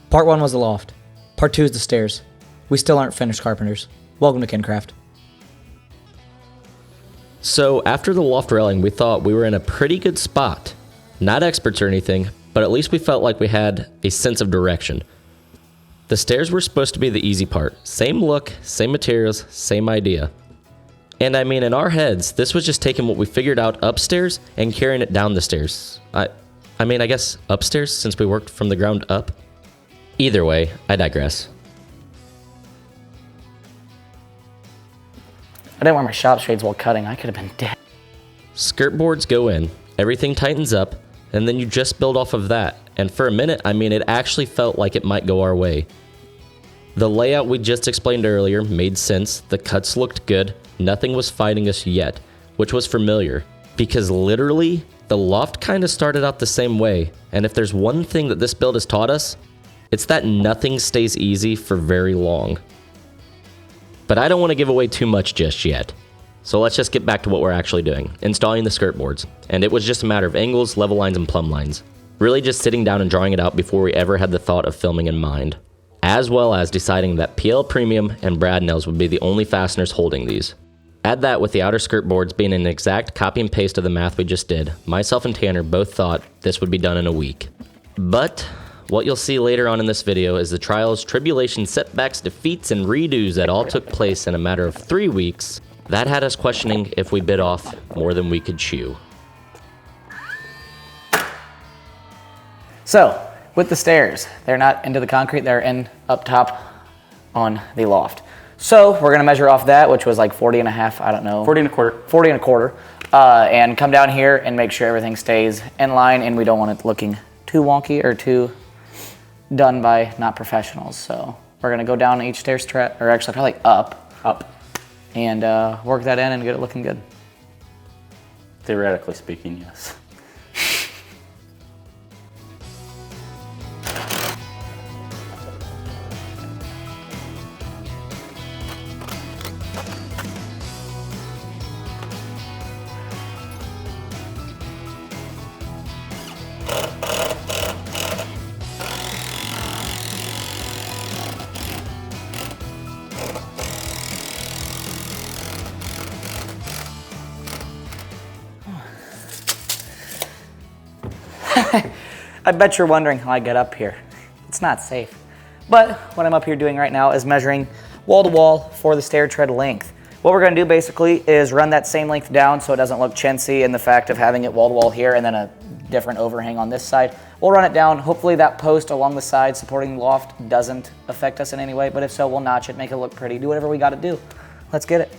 Part 1 was the loft. Part 2 is the stairs. We still aren't finished carpenters. Welcome to KinCraft. So after the loft railing, we thought we were in a pretty good spot. Not experts or anything, but at least we felt like we had a sense of direction. The stairs were supposed to be the easy part. Same look, same materials, same idea. And I mean, in our heads, this was just taking what we figured out upstairs and carrying it down the stairs. I mean, I guess upstairs since we worked from the ground up. Either way, I digress. I didn't wear my shop shades while cutting. I could have been dead. Skirt boards go in, everything tightens up, and then you just build off of that. And for a minute, I mean, it actually felt like it might go our way. The layout we just explained earlier made sense, the cuts looked good, nothing was fighting us yet, which was familiar, because literally, the loft kind of started out the same way, and if there's one thing that this build has taught us, it's that nothing stays easy for very long. But I don't want to give away too much just yet. So let's just get back to what we're actually doing, installing the skirt boards. And it was just a matter of angles, level lines, and plumb lines. Really just sitting down and drawing it out before we ever had the thought of filming in mind. As well as deciding that PL Premium and brad nails would be the only fasteners holding these. Add that with the outer skirt boards being an exact copy and paste of the math we just did, myself and Tanner both thought this would be done in a week. But what you'll see later on in this video is the trials, tribulations, setbacks, defeats, and redos that all took place in a matter of 3 weeks. That had us questioning if we bit off more than we could chew. So, with the stairs, they're not into the concrete, they're in up top on the loft. So, we're gonna measure off that, which was like 40 and a half, I don't know. 40 and a quarter. 40 and a quarter. And come down here and make sure everything stays in line and we don't want it looking too wonky or too done by not professionals. So, we're gonna go down each stair strap, or actually probably up. And work that in and get it looking good. Theoretically speaking, yes. I bet you're wondering how I get up here. It's not safe. But what I'm up here doing right now is measuring wall to wall for the stair tread length. What we're gonna do basically is run that same length down so it doesn't look chintzy in the fact of having it wall to wall here and then a different overhang on this side. We'll run it down. Hopefully that post along the side supporting the loft doesn't affect us in any way, but if so, we'll notch it, make it look pretty, do whatever we gotta do. Let's get it.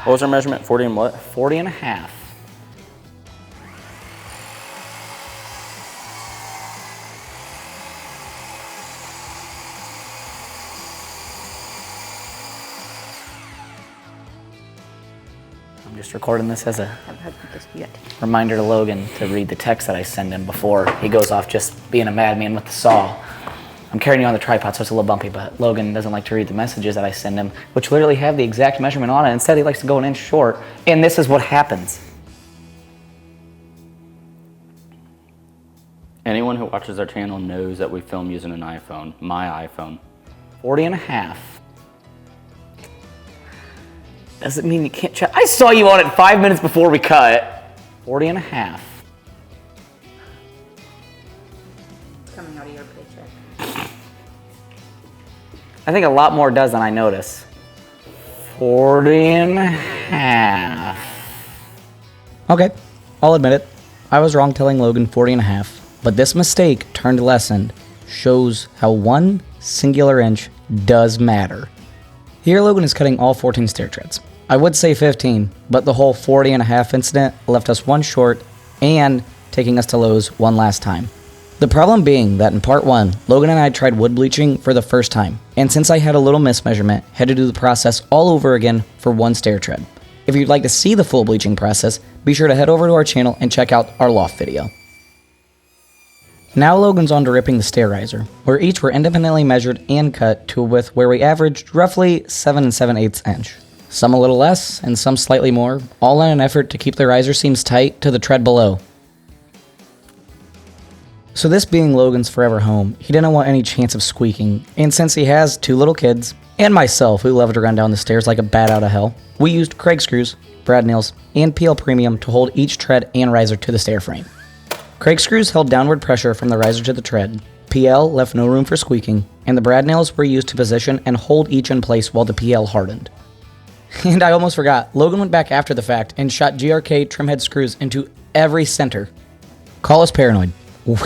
What was our measurement? 40 and what? 40 and a half. I'm just recording this as a reminder to Logan to read the text that I send him before he goes off just being a madman with the saw. I'm carrying you on the tripod, so it's a little bumpy, but Logan doesn't like to read the messages that I send him, which literally have the exact measurement on it. Instead, he likes to go an inch short, and this is what happens. Anyone who watches our channel knows that we film using an iPhone, my iPhone. 40 and a half. Doesn't mean you can't check. I saw you on it 5 minutes before we cut. 40 and a half. Coming out of your paycheck. I think a lot more does than I notice. 40 and a half. Okay, I'll admit it. I was wrong telling Logan 40 and a half, but this mistake turned lesson shows how one singular inch does matter. Here Logan is cutting all 14 stair treads. I would say 15, but the whole 40 and a half incident left us one short and taking us to Lowe's one last time. The problem being that in part 1, Logan and I tried wood bleaching for the first time, and since I had a little mismeasurement, had to do the process all over again for one stair tread. If you'd like to see the full bleaching process, be sure to head over to our channel and check out our Loft video. Now Logan's on to ripping the stair riser, where each were independently measured and cut to a width where we averaged roughly 7 7/8 inch. Some a little less, and some slightly more, all in an effort to keep the riser seams tight to the tread below. So this being Logan's forever home, he didn't want any chance of squeaking, and since he has 2 little kids, and myself who love to run down the stairs like a bat out of hell, we used Craig screws, brad nails, and PL Premium to hold each tread and riser to the stair frame. Craig screws held downward pressure from the riser to the tread, PL left no room for squeaking, and the brad nails were used to position and hold each in place while the PL hardened. And I almost forgot, Logan went back after the fact and shot GRK trim head screws into every center. Call us paranoid.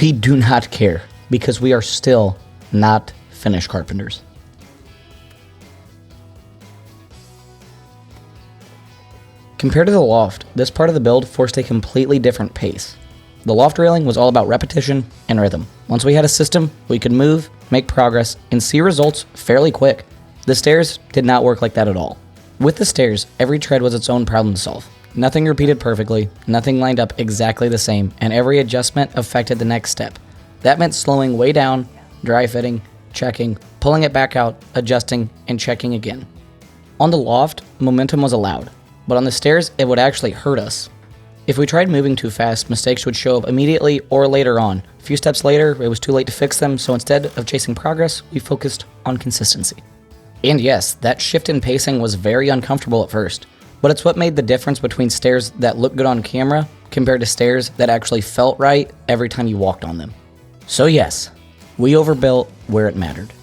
We do not care, because we are still not finished carpenters. Compared to the loft, this part of the build forced a completely different pace. The loft railing was all about repetition and rhythm. Once we had a system, we could move, make progress, and see results fairly quick. The stairs did not work like that at all. With the stairs, every tread was its own problem to solve. Nothing repeated perfectly, nothing lined up exactly the same, and every adjustment affected the next step. That meant slowing way down, dry fitting, checking, pulling it back out, adjusting, and checking again. On the loft, momentum was allowed, but on the stairs, it would actually hurt us. If we tried moving too fast, mistakes would show up immediately or later on. A few steps later, it was too late to fix them, so instead of chasing progress, we focused on consistency. And yes, that shift in pacing was very uncomfortable at first, but it's what made the difference between stairs that looked good on camera compared to stairs that actually felt right every time you walked on them. So yes, we overbuilt where it mattered.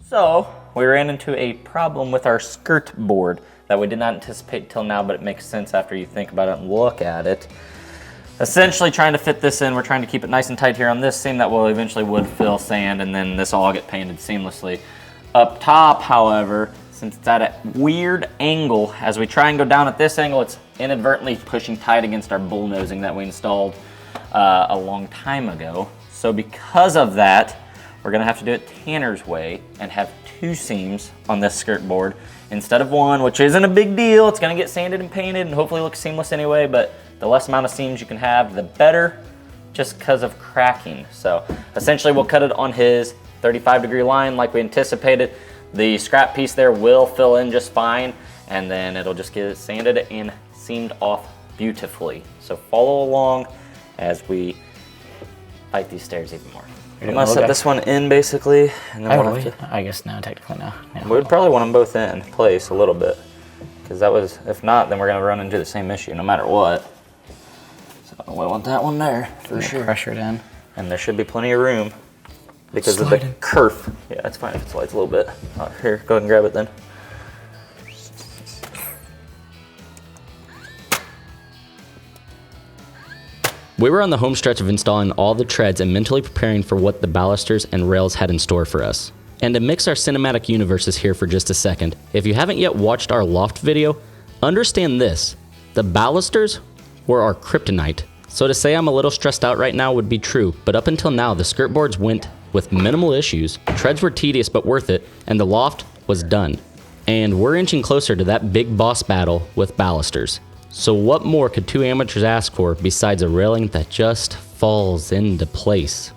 So, we ran into a problem with our skirt board that we did not anticipate till now, but it makes sense after you think about it and look at it. Essentially trying to fit this in, we're trying to keep it nice and tight here on this seam that will eventually wood fill sand, and then this will all get painted seamlessly. Up top, however, since it's at a weird angle, as we try and go down at this angle, it's inadvertently pushing tight against our bullnosing that we installed a long time ago. So because of that, we're gonna have to do it Tanner's way and have 2 seams on this skirt board instead of 1, which isn't a big deal. It's gonna get sanded and painted and hopefully look seamless anyway, but the less amount of seams you can have, the better, just because of cracking. So essentially we'll cut it on his 35-degree line like we anticipated. The scrap piece there will fill in just fine, and then it'll just get sanded and seamed off beautifully. So follow along as we fight these stairs even more. I'm gonna set this one in basically, and then we'll have to, I guess no, technically no. Yeah. we would probably want them both in place a little bit, because that was, if not, then we're gonna run into the same issue no matter what. So we want that one there for sure. Pressure it in. And there should be plenty of room because of the kerf. Yeah, it's fine if it slides a little bit. Here, go ahead and grab it then. We were on the home stretch of installing all the treads and mentally preparing for what the balusters and rails had in store for us. And to mix our cinematic universes here for just a second, if you haven't yet watched our Loft video, understand this: the balusters were our kryptonite. So to say I'm a little stressed out right now would be true, but up until now the skirt boards went with minimal issues, treads were tedious but worth it, and the loft was done. And we're inching closer to that big boss battle with balusters. So what more could 2 amateurs ask for besides a railing that just falls into place?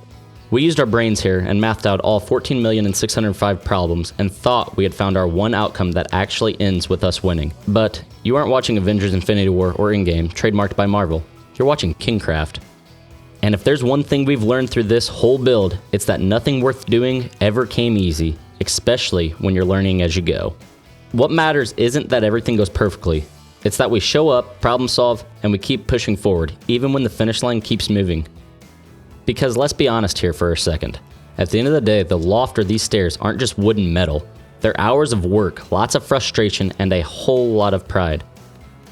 We used our brains here and mathed out all 14,605 problems and thought we had found our one outcome that actually ends with us winning. But you aren't watching Avengers Infinity War or In-Game, trademarked by Marvel. You're watching KinCraft. And if there's one thing we've learned through this whole build, it's that nothing worth doing ever came easy, especially when you're learning as you go. What matters isn't that everything goes perfectly. It's that we show up, problem solve, and we keep pushing forward, even when the finish line keeps moving. Because let's be honest here for a second. At the end of the day, the loft or these stairs aren't just wood and metal. They're hours of work, lots of frustration, and a whole lot of pride.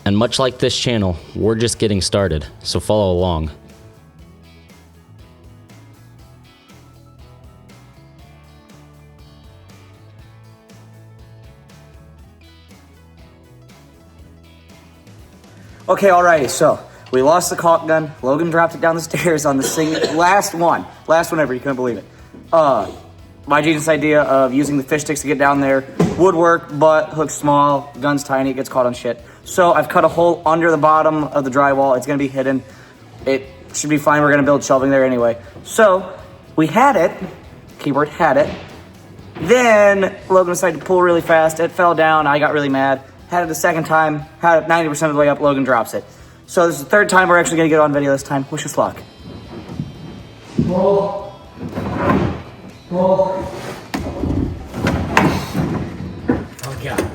And much like this channel, we're just getting started, so follow along. Okay, alrighty, so we lost the caulk gun. Logan dropped it down the stairs on the last one ever, you couldn't believe it. My genius idea of using the fish sticks to get down there would work, but hook's small, gun's tiny, it gets caught on shit. So I've cut a hole under the bottom of the drywall. It's gonna be hidden. It should be fine, we're gonna build shelving there anyway. So we had it, keyword had it. Then Logan decided to pull really fast. It fell down, I got really mad. Had it the second time, had it 90% of the way up, Logan drops it. So this is the third time we're actually gonna get on video this time. Wish us luck. Roll. Roll. Oh God.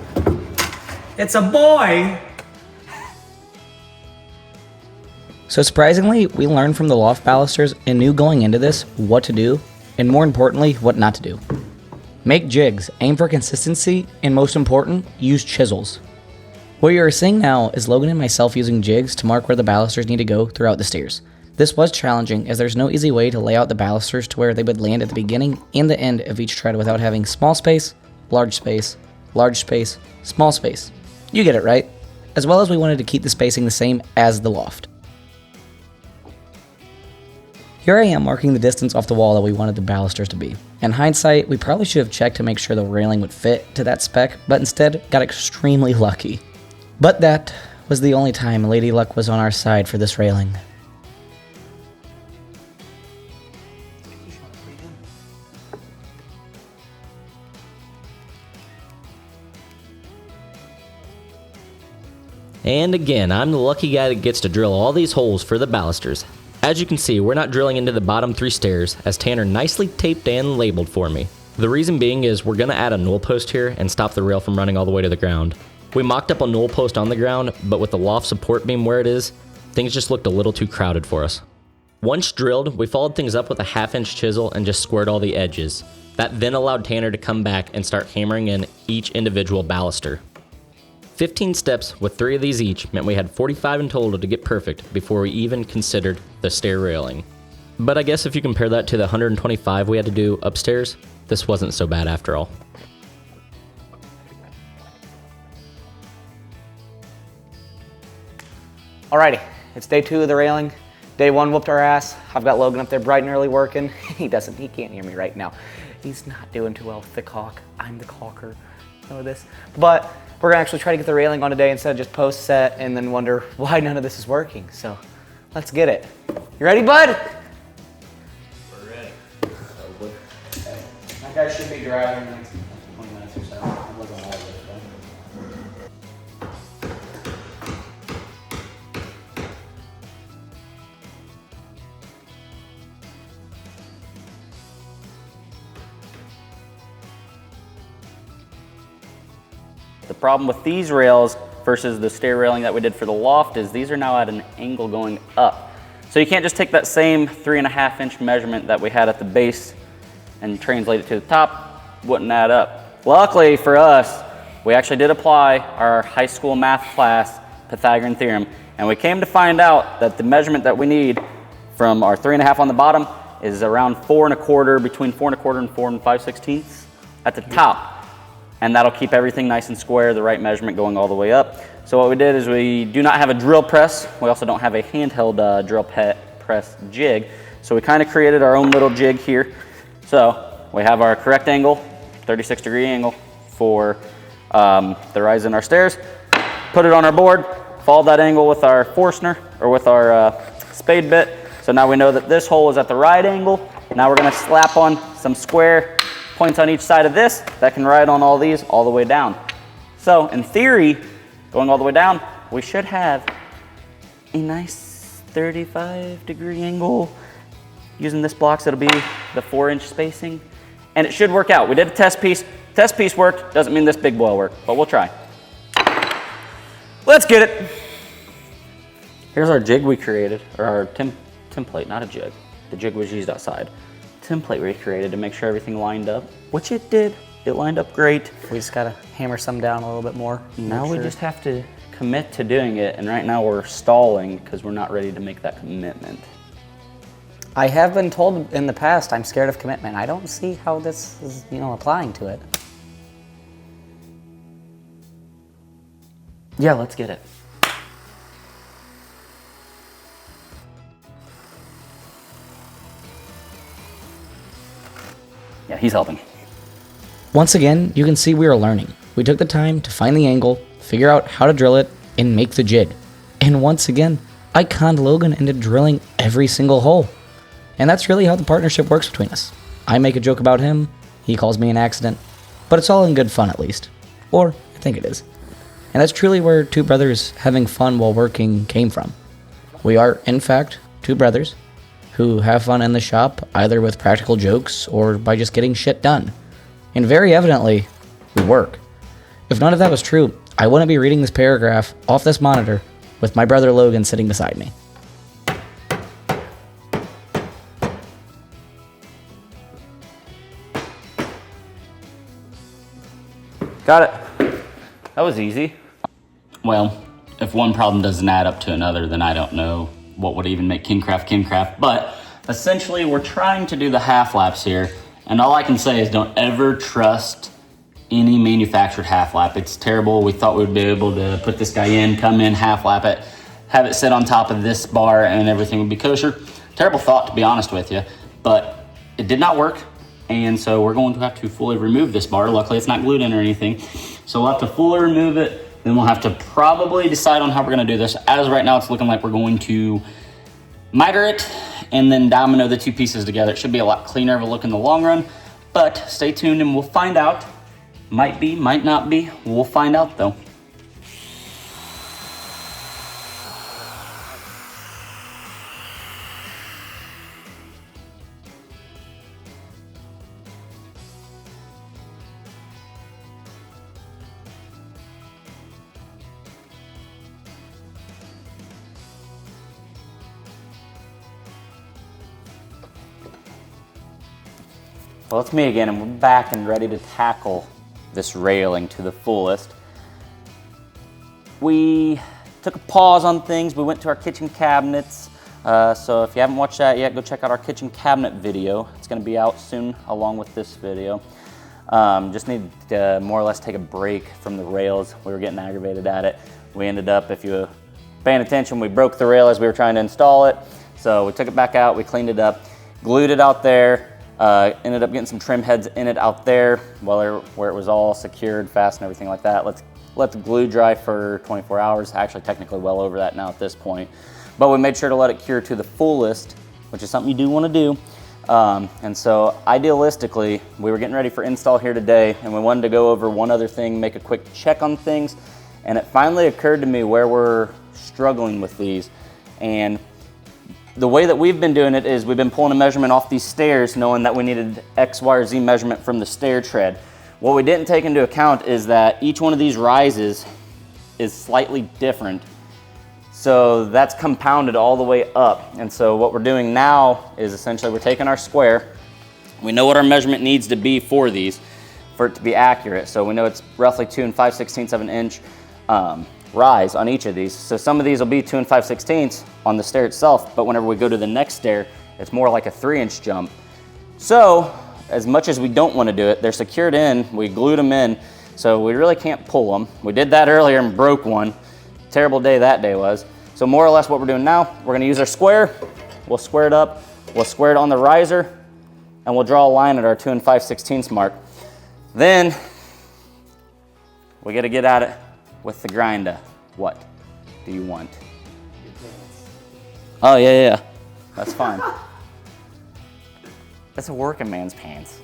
It's a boy! So surprisingly, we learned from the loft balusters and knew going into this what to do, and more importantly, what not to do. Make jigs, aim for consistency, and most important, use chisels. What you are seeing now is Logan and myself using jigs to mark where the balusters need to go throughout the stairs. This was challenging as there's no easy way to lay out the balusters to where they would land at the beginning and the end of each tread without having small space, large space, large space, small space. You get it, right? As well as we wanted to keep the spacing the same as the loft. Here I am marking the distance off the wall that we wanted the balusters to be. In hindsight, we probably should have checked to make sure the railing would fit to that spec, but instead got extremely lucky. But that was the only time Lady Luck was on our side for this railing. And again, I'm the lucky guy that gets to drill all these holes for the balusters. As you can see, we're not drilling into the bottom 3 stairs, as Tanner nicely taped and labeled for me. The reason being is we're going to add a null post here and stop the rail from running all the way to the ground. We mocked up a null post on the ground, but with the loft support beam where it is, things just looked a little too crowded for us. Once drilled, we followed things up with a 1/2-inch chisel and just squared all the edges. That then allowed Tanner to come back and start hammering in each individual baluster. 15 steps with 3 of these each meant we had 45 in total to get perfect before we even considered the stair railing. But I guess if you compare that to the 125 we had to do upstairs, this wasn't so bad after all. Alrighty, it's day 2 of the railing. Day 1 whooped our ass. I've got Logan up there bright and early working. He can't hear me right now. He's not doing too well with the caulk. I'm the caulker, know this. But we're gonna actually try to get the railing on today instead of just post set and then wonder why none of this is working. So let's get it. You ready, bud? We're ready. That guy should be dry in the next 20 minutes or so. I'm looking at all of this, The problem with these rails versus the stair railing that we did for the loft is these are now at an angle going up. So you can't just take that same 3.5-inch measurement that we had at the base and translate it to the top, wouldn't add up. Luckily for us, we actually did apply our high school math class Pythagorean theorem, and we came to find out that the measurement that we need from our 3.5 on the bottom is around 4.25, between 4.25 and 4 5/16 at the top. And that'll keep everything nice and square, the right measurement going all the way up. So what we did is we do not have a drill press. We also don't have a handheld drill press jig. So we kind of created our own little jig here. So we have our correct angle, 36-degree angle for the rise in our stairs. Put it on our board, follow that angle with our Forstner or with our spade bit. So now we know that this hole is at the right angle Now we're gonna slap on some square points on each side of this that can ride on all these all the way down. So in theory, going all the way down, we should have a nice 35-degree angle. Using this block, so it'll be the 4-inch spacing. And it should work out. We did a test piece. Test piece worked, doesn't mean this big boy will work, but we'll try. Let's get it. Here's our jig we created, or our template, not a jig. The jig was used outside. Template we created to make sure everything lined up, which it did. It lined up great. We just gotta hammer some down a little bit more. Now we just have to commit to doing it, and right now we're stalling because we're not ready to make that commitment. I have been told in the past I'm scared of commitment. I don't see how this is, applying to it. Yeah, let's get it. Yeah, he's helping. Once again, you can see we are learning. We took the time to find the angle, figure out how to drill it, and make the jig. And once again, I conned Logan into drilling every single hole. And that's really how the partnership works between us. I make a joke about him, he calls me an accident, but it's all in good fun at least. Or, I think it is. And that's truly where two brothers having fun while working came from. We are, in fact, two brothers who have fun in the shop, either with practical jokes or by just getting shit done. And very evidently, we work. If none of that was true, I wouldn't be reading this paragraph off this monitor with my brother Logan sitting beside me. Got it. That was easy. Well, if one problem doesn't add up to another, then I don't know what would even make KinCraft. But essentially, we're trying to do the half laps here. And all I can say is don't ever trust any manufactured half lap. It's terrible. We thought we'd be able to put this guy in, come in, half lap it, have it sit on top of this bar, and everything would be kosher. Terrible thought, to be honest with you. But it did not work. And so we're going to have to fully remove this bar. Luckily, it's not glued in or anything. So we'll have to fully remove it. Then we'll have to probably decide on how we're gonna do this. As of right now, it's looking like we're going to miter it and then domino the two pieces together. It should be a lot cleaner of a look in the long run, but stay tuned and we'll find out. Might be, might not be. We'll find out though. Well, it's me again, and we're back and ready to tackle this railing to the fullest. We took a pause on things. We went to our kitchen cabinets. So if you haven't watched that yet, go check out our kitchen cabinet video. It's gonna be out soon along with this video. Just need to more or less take a break from the rails. We were getting aggravated at it. We ended up, if you were paying attention, we broke the rail as we were trying to install it. So we took it back out, we cleaned it up, glued it out there. Ended up getting some trim heads in it out there where it was all secured fast and everything like that. Let's let the glue dry for 24 hours. Actually, technically well over that now at this point. But we made sure to let it cure to the fullest, which is something you do want to do. And so idealistically, we were getting ready for install here today, and we wanted to go over one other thing, make a quick check on things. And it finally occurred to me where we're struggling with these. And the way that we've been doing it is we've been pulling a measurement off these stairs knowing that we needed X, Y, or Z measurement from the stair tread. What we didn't take into account is that each one of these rises is slightly different. So that's compounded all the way up. And so what we're doing now is essentially we're taking our square. We know what our measurement needs to be for these for it to be accurate. So we know it's roughly 2 5/16 of an inch rise on each of these. So some of these will be 2 5/16 on the stair itself, but whenever we go to the next stair, it's more like a 3-inch jump. So as much as we don't want to do it, they're secured in, we glued them in, so we really can't pull them. We did that earlier and broke one. Terrible day that day was. So more or less what we're doing now, we're gonna use our square, we'll square it up, we'll square it on the riser, and we'll draw a line at our 2 5/16 mark. Then we gotta get at it with the grinder. What do you want? Oh, yeah, that's fine. That's a working man's pants.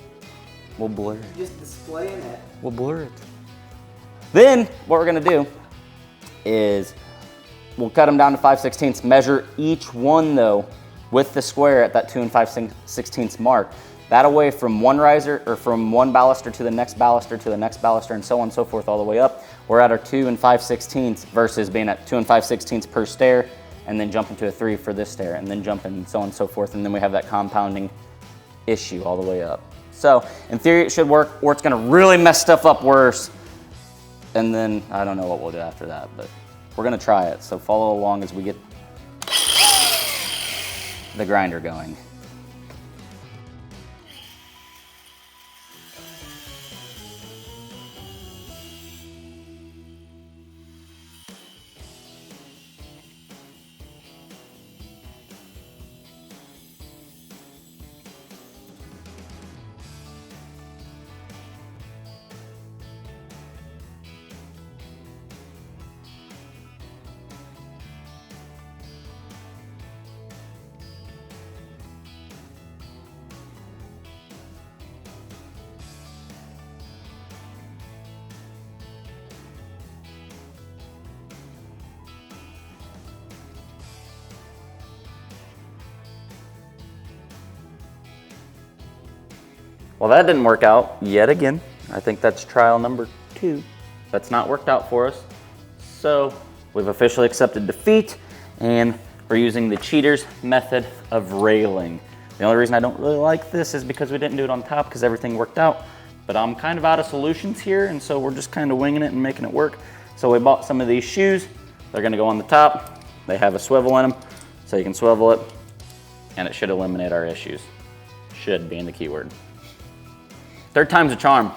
We'll blur it. Just displaying it. We'll blur it. Then what we're gonna do is we'll cut them down to 5/16, measure each one though with the square at that 2 5/16 mark. That way from one riser or from one baluster to the next baluster to the next baluster and so on and so forth all the way up, we're at our 2 5/16 versus being at 2 5/16 per stair and then jumping to a 3 for this stair and then jumping and so on and so forth, and then we have that compounding issue all the way up. So in theory it should work, or it's gonna really mess stuff up worse, and then I don't know what we'll do after that, but we're gonna try it. So follow along as we get the grinder going. Well, that didn't work out yet again. I think that's trial number 2. That's not worked out for us. So we've officially accepted defeat, and we're using the cheater's method of railing. The only reason I don't really like this is because we didn't do it on top because everything worked out. But I'm kind of out of solutions here, and so we're just kind of winging it and making it work. So we bought some of these shoes. They're gonna go on the top. They have a swivel in them, so you can swivel it, and it should eliminate our issues. Should being the key word. 3rd time's a charm.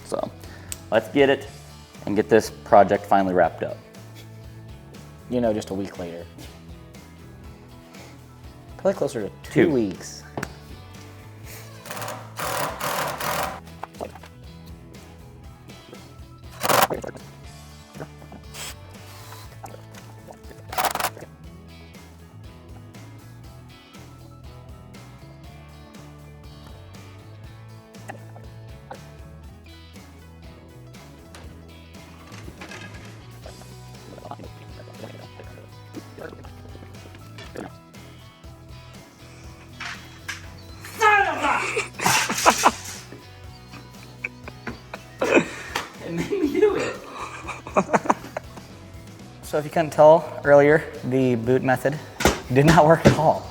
So let's get it and get this project finally wrapped up. You know, just a week later. Probably closer to 2 2 weeks. So if you couldn't tell earlier, the boot method did not work at all.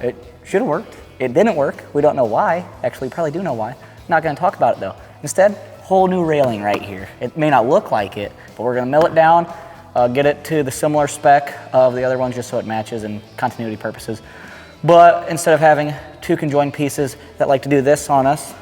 It should have worked. It didn't work. We don't know why. Actually, we probably do know why. Not gonna talk about it though. Instead, whole new railing right here. It may not look like it, but we're gonna mill it down, get it to the similar spec of the other ones just so it matches and continuity purposes. But instead of having 2 conjoined pieces that like to do this on us,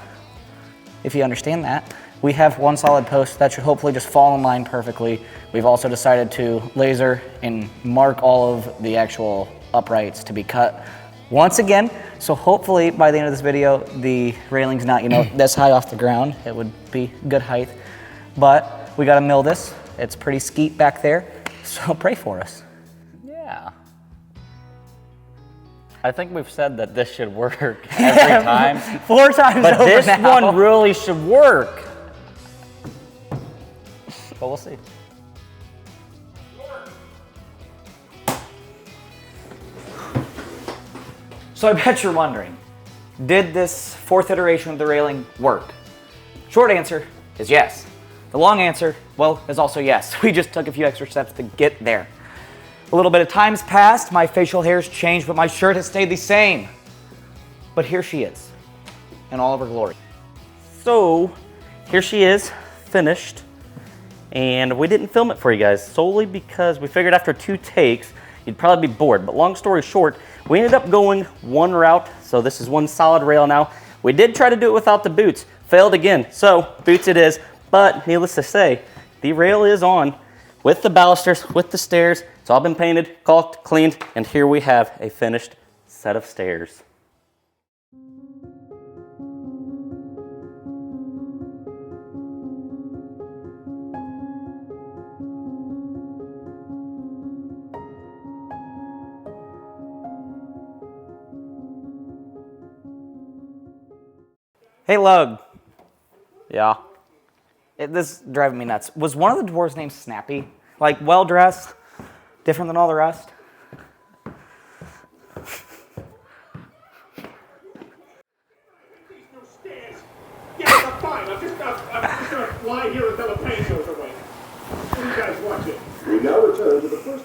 if you understand that, we have 1 solid post that should hopefully just fall in line perfectly. We've also decided to laser and mark all of the actual uprights to be cut once again. So hopefully by the end of this video, the railing's not, you know, this high off the ground. It would be good height. But we gotta mill this. It's pretty skeet back there, so pray for us. Yeah. I think we've said that this should work every time. 4 times But over this now. one really should work. But we'll see. So I bet you're wondering, did this 4th iteration of the railing work? Short answer is yes. The long answer, well, is also yes. We just took a few extra steps to get there. A little bit of time's passed, my facial hair's changed, but my shirt has stayed the same. But here she is, in all of her glory. So here she is, finished. And we didn't film it for you guys solely because we figured after 2 takes, you'd probably be bored. But long story short, we ended up going 1 route. So this is 1 solid rail now. We did try to do it without the boots. Failed again. So boots it is. But needless to say, the rail is on with the balusters, with the stairs. It's all been painted, caulked, cleaned, and here we have a finished set of stairs. Hey, Lug. Yeah. This is driving me nuts. Was one of the dwarves named Snappy? Like, well-dressed? Different than all the rest? No stairs. Yeah, I'm fine. I'm just gonna lie here until the pain goes away. What are you guys watching? We now return to the first